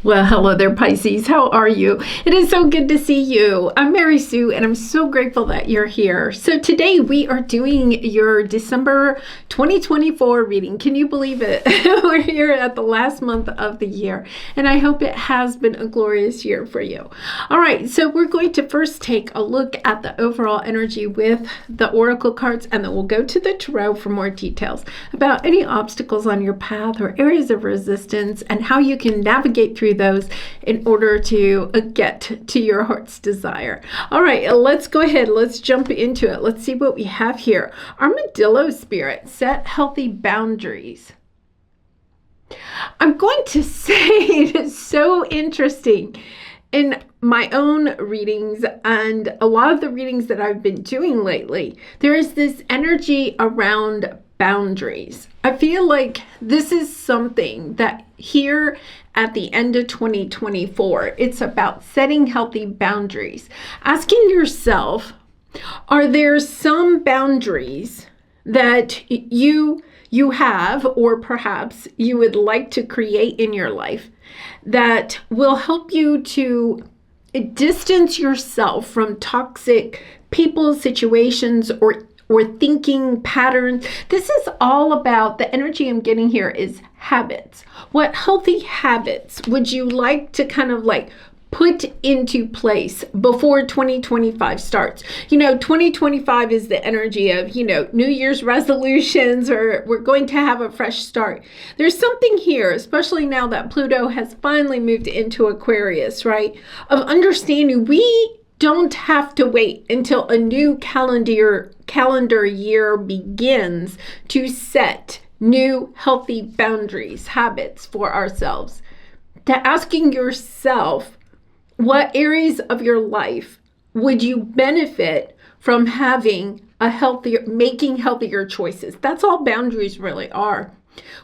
Well, hello there, Pisces. How are you? It is so good to see you. I'm Mary Sue, and I'm so grateful that you're here. So today we are doing your December 2024 reading. Can you believe it? We're here at the last month of the year, and I hope it has been a glorious year for you. All right, so we're going to first take a look at the overall energy with the oracle cards, and then we'll go to the tarot for more details about any obstacles on your path or areas of resistance and how you can navigate through those in order to get to your heart's desire. All right, let's go ahead. Let's jump into it. Let's see what we have here. Armadillo spirit, set healthy boundaries. I'm going to say it is so interesting. In my own readings and a lot of the readings that I've been doing lately, there is this energy around boundaries. I feel like this is something that here at the end of 2024, it's about setting healthy boundaries. Asking yourself, are there some boundaries that you have, or perhaps you would like to create in your life that will help you to distance yourself from toxic people, situations, or thinking patterns? This is all about, the energy I'm getting here is habits. What healthy habits would you like to kind of like put into place before 2025 starts? 2025 is the energy of, New Year's resolutions, or we're going to have a fresh start. There's something here, especially now that Pluto has finally moved into Aquarius, right? Of understanding we don't have to wait until a new calendar year begins to set new healthy boundaries, habits for ourselves. To asking yourself, what areas of your life would you benefit from making healthier choices? That's all boundaries really are.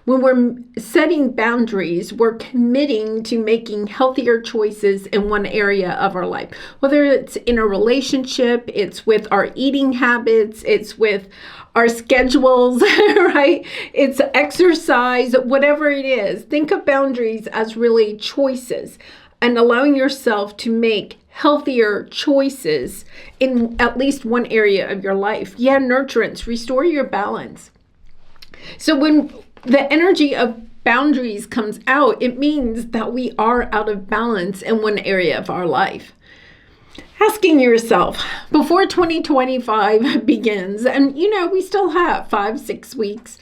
When we're setting boundaries, we're committing to making healthier choices in one area of our life. Whether it's in a relationship, it's with our eating habits, it's with our schedules, right? It's exercise, whatever it is. Think of boundaries as really choices and allowing yourself to make healthier choices in at least one area of your life. Yeah, nurturance, restore your balance. So when the energy of boundaries comes out, it means that we are out of balance in one area of our life. Asking yourself, before 2025 begins, and we still have 5-6 weeks,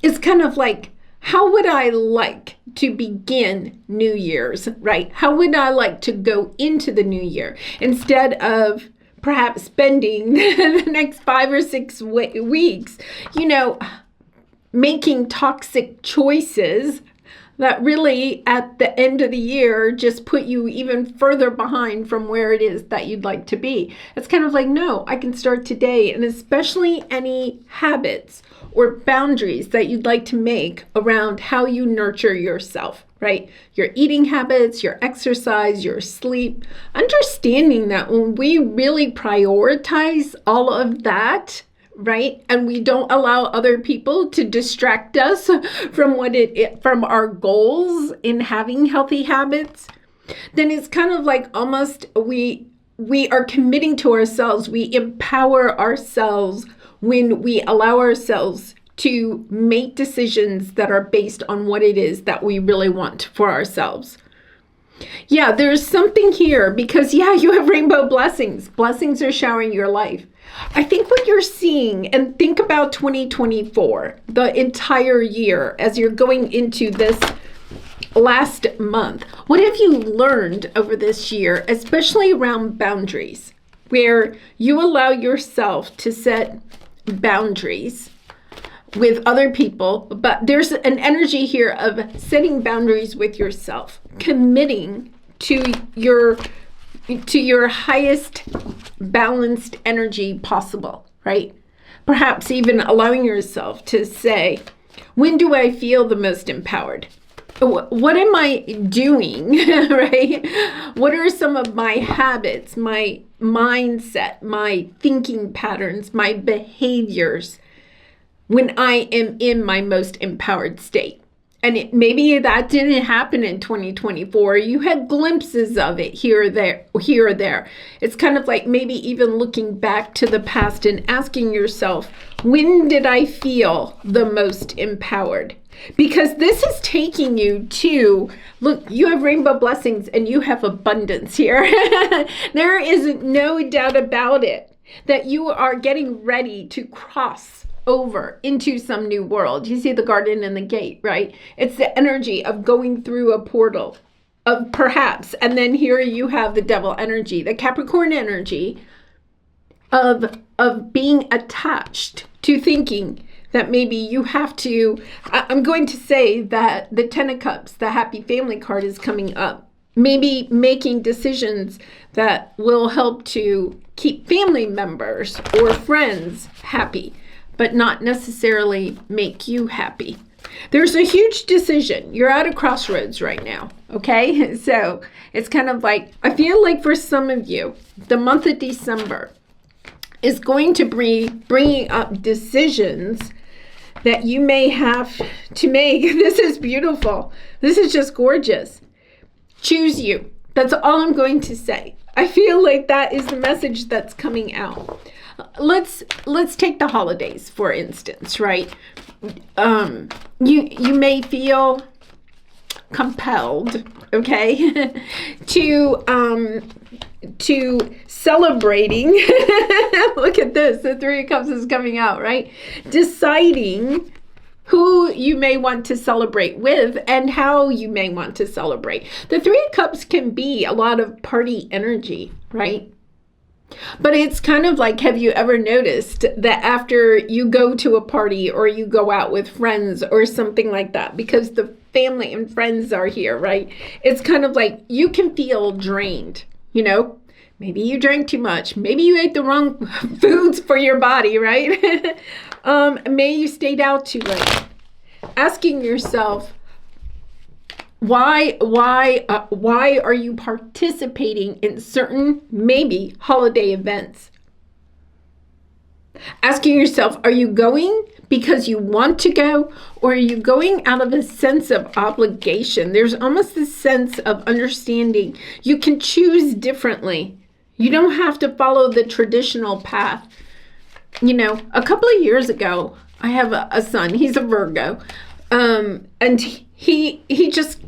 it's kind of like, how would I like to begin New Year's, right? How would I like to go into the new year instead of perhaps spending the next 5 or 6 weeks, making toxic choices that really at the end of the year just put you even further behind from where it is that you'd like to be. It's kind of like, no, I can start today. And especially any habits or boundaries that you'd like to make around how you nurture yourself, right? Your eating habits, your exercise, your sleep. Understanding that when we really prioritize all of that, right, and we don't allow other people to distract us from our goals in having healthy habits, then it's kind of like almost we are committing to ourselves. We empower ourselves when we allow ourselves to make decisions that are based on what it is that we really want for ourselves. Yeah, there's something here because, you have rainbow blessings. Blessings are showering your life. I think what you're seeing, and think about 2024, the entire year, as you're going into this last month. What have you learned over this year, especially around boundaries, where you allow yourself to set boundaries with other people, but there's an energy here of setting boundaries with yourself, committing to your highest balanced energy possible, right? Perhaps even allowing yourself to say, when do I feel the most empowered? What am I doing, right? What are some of my habits, my mindset, my thinking patterns, my behaviors when I am in my most empowered state? And maybe that didn't happen in 2024. You had glimpses of it here or there. It's kind of like maybe even looking back to the past and asking yourself, when did I feel the most empowered? Because this is taking you to, look, you have rainbow blessings and you have abundance here. There is no doubt about it that you are getting ready to cross over into some new world. You see the garden and the gate, right? It's the energy of going through a portal of perhaps, and then here you have the devil energy, the Capricorn energy of being attached to thinking that maybe you have to, I'm going to say that the Ten of Cups, the happy family card, is coming up. Maybe making decisions that will help to keep family members or friends happy, but not necessarily make you happy. There's a huge decision. You're at a crossroads right now, okay? So it's kind of like, I feel like for some of you, the month of December is going to be bringing up decisions that you may have to make. This is beautiful. This is just gorgeous. Choose you. That's all I'm going to say. I feel like that is the message that's coming out. Let's take the holidays, for instance, right? You may feel compelled, okay, to celebrating. Look at this, the Three of Cups is coming out, right? Deciding who you may want to celebrate with and how you may want to celebrate. The Three of Cups can be a lot of party energy, right? But it's kind of like, have you ever noticed that after you go to a party or you go out with friends or something like that, because the family and friends are here, right? It's kind of like you can feel drained, you know? Maybe you drank too much. Maybe you ate the wrong foods for your body, right? Maybe you stayed out too late. Asking yourself, why are you participating in certain, maybe, holiday events? Asking yourself, are you going because you want to go, or are you going out of a sense of obligation? There's almost a sense of understanding. You can choose differently. You don't have to follow the traditional path. You know, a couple of years ago, I have a son. He's a Virgo. And he just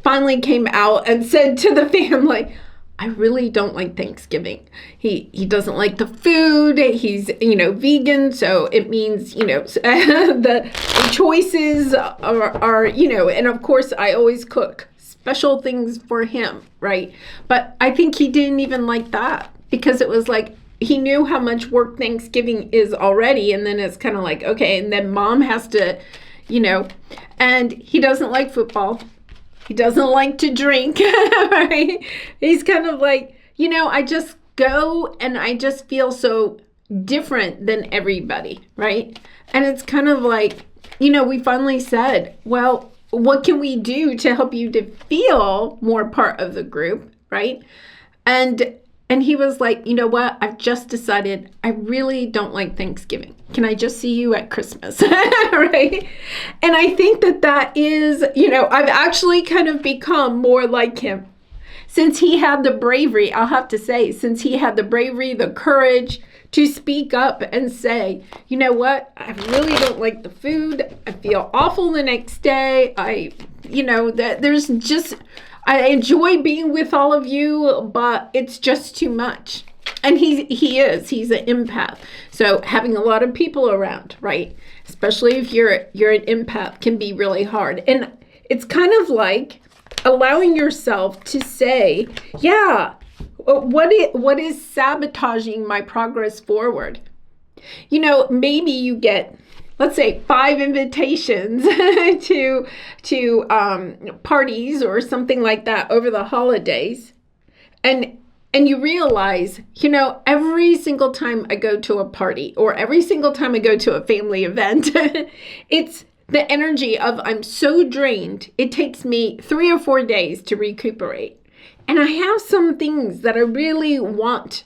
finally came out and said to the family, I really don't like Thanksgiving. He doesn't like the food. He's, vegan. So it means, the choices are, and of course I always cook special things for him, right? But I think he didn't even like that because it was like, he knew how much work Thanksgiving is already. And then it's kind of like, okay, and then mom has to, and he doesn't like football. He doesn't like to drink, right? He's kind of like, I just go and I just feel so different than everybody, right? And it's kind of like, we finally said, well, what can we do to help you to feel more part of the group, right? And he was like, you know what? I've just decided I really don't like Thanksgiving. Can I just see you at Christmas? Right? And I think that is, I've actually kind of become more like him. Since he had the bravery, I'll have to say, since he had the bravery, the courage to speak up and say, you know what? I really don't like the food. I feel awful the next day. I enjoy being with all of you, but it's just too much. And he's an empath. So having a lot of people around, right? Especially if you're an empath, can be really hard. And it's kind of like allowing yourself to say, yeah, what is sabotaging my progress forward? Maybe you get, let's say, 5 invitations to parties or something like that over the holidays. And you realize, every single time I go to a party or every single time I go to a family event, it's the energy of I'm so drained. It takes me 3 or 4 days to recuperate. And I have some things that I really want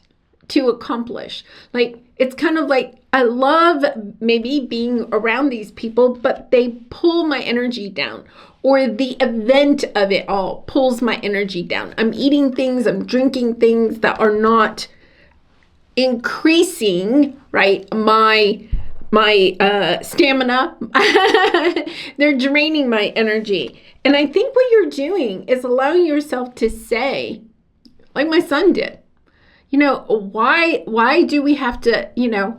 to accomplish. Like, it's kind of like, I love maybe being around these people, but they pull my energy down, or the event of it all pulls my energy down. I'm eating things, I'm drinking things that are not increasing, right, my stamina. They're draining my energy. And I think what you're doing is allowing yourself to say, like my son did, why do we have to,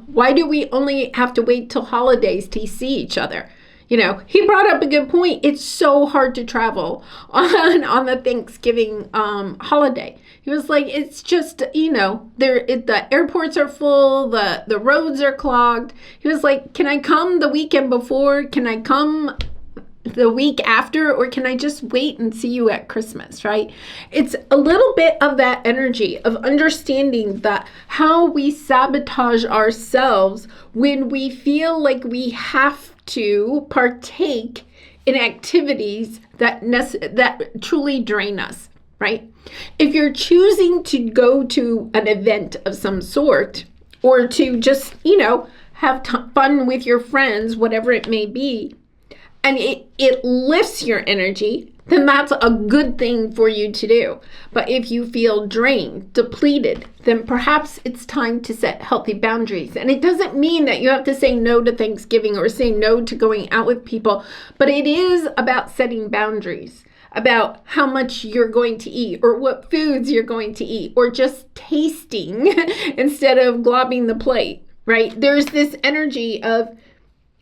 why do we only have to wait till holidays to see each other? He brought up a good point. It's so hard to travel on the Thanksgiving holiday. He was like, it's just, the airports are full, the roads are clogged. He was like, can I come the weekend before? Can I come the week after, or can I just wait and see you at Christmas, right? It's a little bit of that energy of understanding that how we sabotage ourselves when we feel like we have to partake in activities that truly drain us, right? If you're choosing to go to an event of some sort, or to just, have fun with your friends, whatever it may be, and it lifts your energy, then that's a good thing for you to do. But if you feel drained, depleted, then perhaps it's time to set healthy boundaries. And it doesn't mean that you have to say no to Thanksgiving or say no to going out with people, but it is about setting boundaries, about how much you're going to eat, or what foods you're going to eat, or just tasting instead of globbing the plate, right? There's this energy of,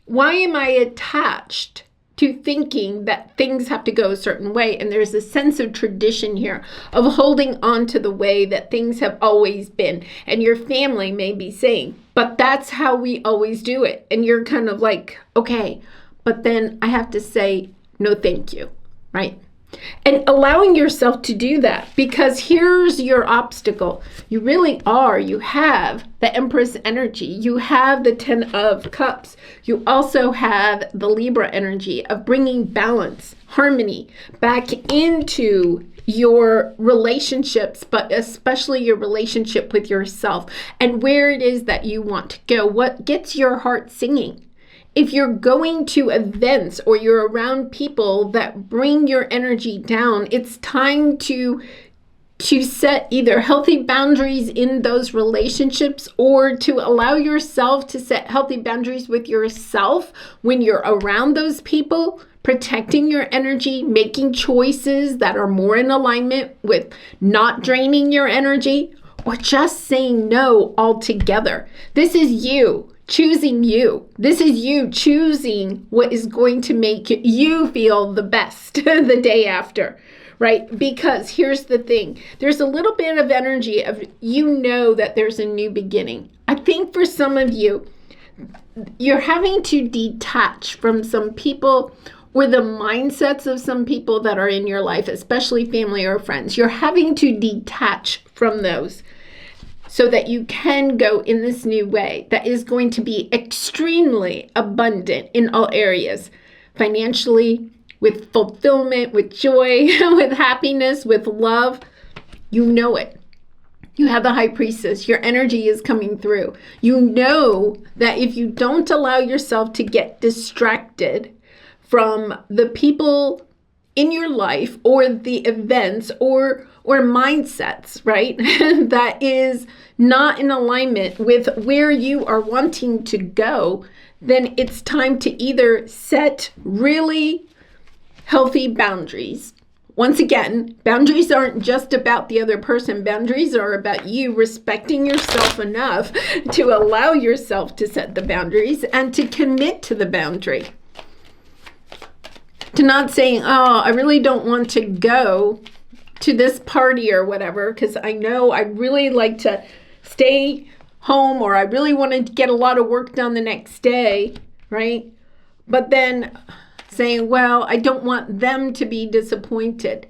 why am I attached to thinking that things have to go a certain way? And there's a sense of tradition here of holding on to the way that things have always been. And your family may be saying, but that's how we always do it. And you're kind of like, okay, but then I have to say, no, thank you, right? And allowing yourself to do that, because here's your obstacle. You have the Empress energy. You have the 10 of Cups. You also have the Libra energy of bringing balance, harmony back into your relationships, but especially your relationship with yourself and where it is that you want to go. What gets your heart singing? If you're going to events or you're around people that bring your energy down, it's time to set either healthy boundaries in those relationships, or to allow yourself to set healthy boundaries with yourself when you're around those people, protecting your energy, making choices that are more in alignment with not draining your energy, or just saying no altogether. This is you. Choosing you. This is you choosing what is going to make you feel the best the day after, right? Because here's the thing. There's a little bit of energy of, that there's a new beginning. I think for some of you, you're having to detach from some people or the mindsets of some people that are in your life, especially family or friends. You're having to detach from those, so that you can go in this new way that is going to be extremely abundant in all areas, financially, with fulfillment, with joy, with happiness, with love. You know it. You have the High Priestess. Your energy is coming through. You know that if you don't allow yourself to get distracted from the people in your life or the events or mindsets, right, that is not in alignment with where you are wanting to go, then it's time to either set really healthy boundaries. Once again, boundaries aren't just about the other person. Boundaries are about you respecting yourself enough to allow yourself to set the boundaries and to commit to the boundary. To not saying, oh, I really don't want to go to this party or whatever, because I know I really like to stay home, or I really want to get a lot of work done the next day, right? But then saying, well, I don't want them to be disappointed.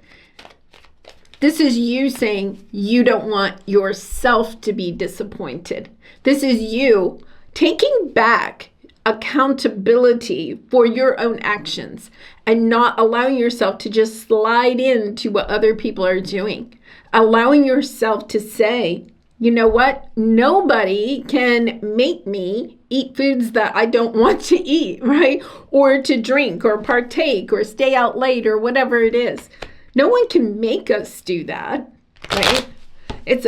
This is you saying you don't want yourself to be disappointed. This is you taking back accountability for your own actions and not allowing yourself to just slide into what other people are doing. Allowing yourself to say, you know what? Nobody can make me eat foods that I don't want to eat, right? Or to drink or partake or stay out late or whatever it is. No one can make us do that, right? It's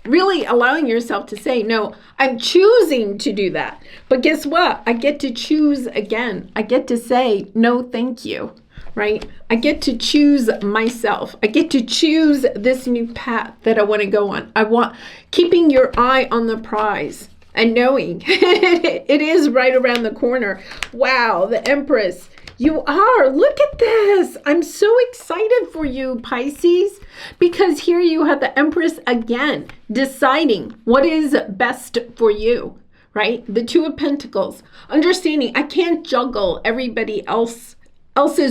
really allowing yourself to say, no, I'm choosing to do that. But guess what? I get to choose again. I get to say, no, thank you, right? I get to choose myself. I get to choose this new path that I want to go on. I want keeping your eye on the prize and knowing it is right around the corner. Wow, the Empress. You are. Look at this. I'm so excited for you, Pisces, because here you have the Empress again, deciding what is best for you, right? The Two of Pentacles, understanding I can't juggle everybody else's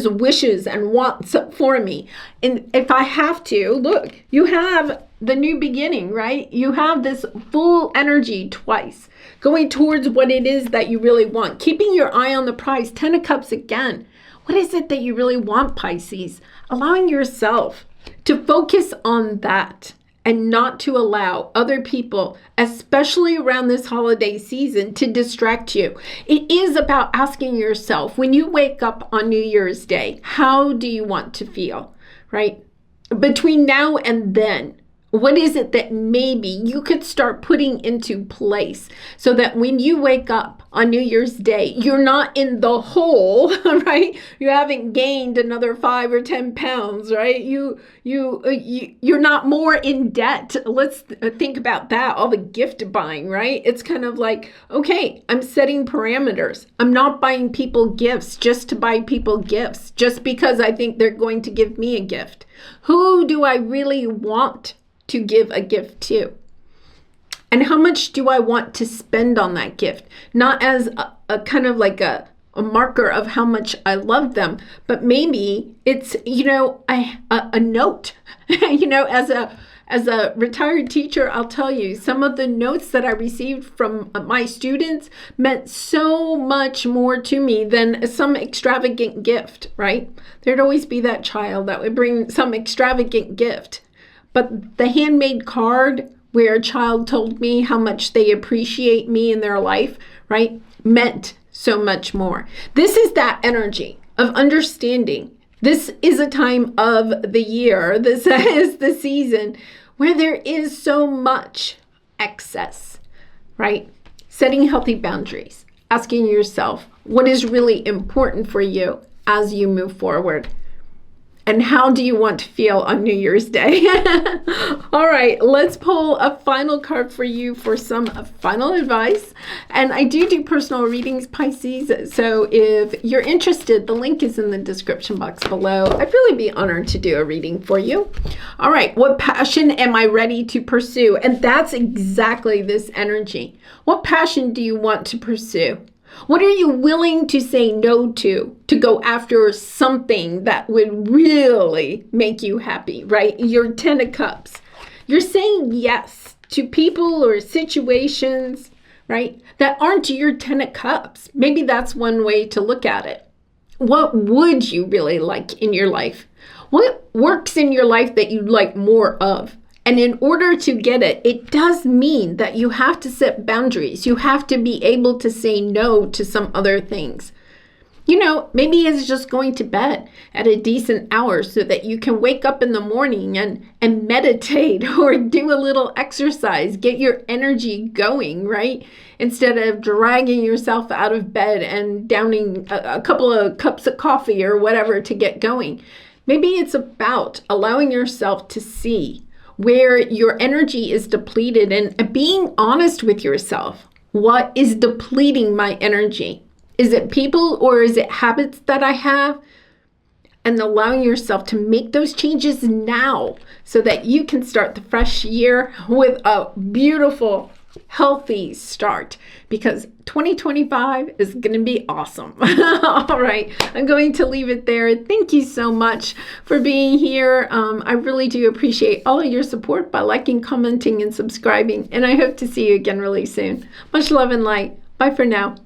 wishes and wants for me. And if I have to, look, you have the new beginning, right? You have this full energy twice going towards what it is that you really want. Keeping your eye on the prize, 10 of Cups again. What is it that you really want, Pisces? Allowing yourself to focus on that and not to allow other people, especially around this holiday season, to distract you. It is about asking yourself, when you wake up on New Year's Day, how do you want to feel, right? Between now and then, what is it that maybe you could start putting into place so that when you wake up on New Year's Day, you're not in the hole, right? You haven't gained another 5 or 10 pounds, right? You're not more in debt. Let's think about that. All the gift buying, right? It's kind of like, okay, I'm setting parameters. I'm not buying people gifts just to buy people gifts, just because I think they're going to give me a gift. Who do I really want to give a gift to? And how much do I want to spend on that gift? Not as a kind of like a marker of how much I love them, but maybe it's, a note. As a retired teacher, I'll tell you, some of the notes that I received from my students meant so much more to me than some extravagant gift, right? There'd always be that child that would bring some extravagant gift. But the handmade card where a child told me how much they appreciate me in their life, right, meant so much more. This is that energy of understanding. This is a time of the year. This is the season where there is so much excess, right? Setting healthy boundaries, asking yourself what is really important for you as you move forward. And how do you want to feel on New Year's Day? All right, let's pull a final card for you for some final advice. And I do personal readings, Pisces. So if you're interested, the link is in the description box below. I'd really be honored to do a reading for you. All right, what passion am I ready to pursue? And that's exactly this energy. What passion do you want to pursue? What are you willing to say no to go after something that would really make you happy, right? Your 10 of Cups. You're saying yes to people or situations, right, that aren't your 10 of Cups. Maybe that's one way to look at it. What would you really like in your life? What works in your life that you'd like more of? And in order to get it, it does mean that you have to set boundaries. You have to be able to say no to some other things. Maybe it's just going to bed at a decent hour so that you can wake up in the morning and meditate or do a little exercise, get your energy going, right? Instead of dragging yourself out of bed and downing a couple of cups of coffee or whatever to get going. Maybe it's about allowing yourself to see where your energy is depleted and being honest with yourself. What is depleting my energy? Is it people or is it habits that I have? And allowing yourself to make those changes now so that you can start the fresh year with a beautiful, healthy start, because 2025 is going to be awesome. All right, I'm going to leave it there. Thank you so much for being here. I really do appreciate all of your support by liking, commenting, and subscribing. And I hope to see you again really soon. Much love and light. Bye for now.